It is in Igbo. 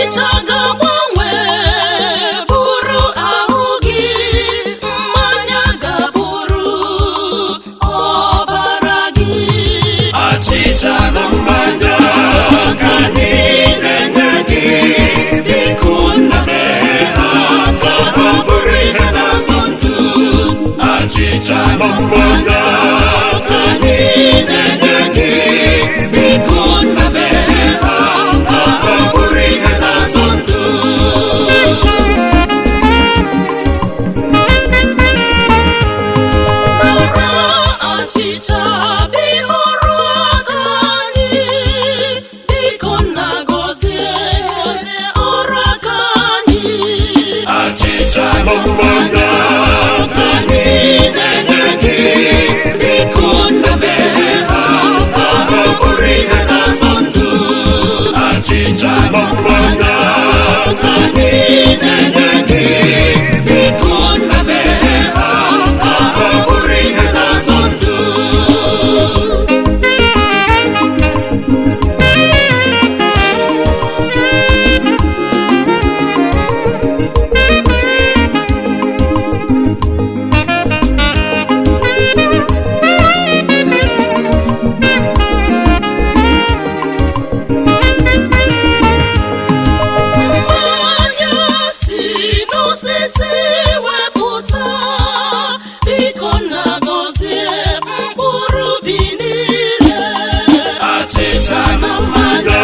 achịcha ga-agbanwe bụrụ ahụ gị, mmanya ga-abụrụ ọbara gị. Achịcha na mmanya ka anyị na-enye gị, biko nna mee ha ka ha bụrụ ihe na-azọ ndụ. Achịcha na mmanya ka anyị na-enye gị, biko nna mee ha ka ha bụrụ ihe na-azọ ndụ. Nara achịcha bihụrụ aka anyị, biko nna gọzie ọrụ aka anyị. Achịcha na mmanya ka anyị na-enye gị, biko nna mee ha ka ha bụrụ ihe na-azọ ndụ. Achịcha na mmanya ka anyị na-enye gị, biko nna mee ha ka ha bụrụ ihe na-azọ ndụ. Mmanya si n'osisi wepụta, biko nna gọzie mkpụrụ ubi niile. Achịcha na mmanya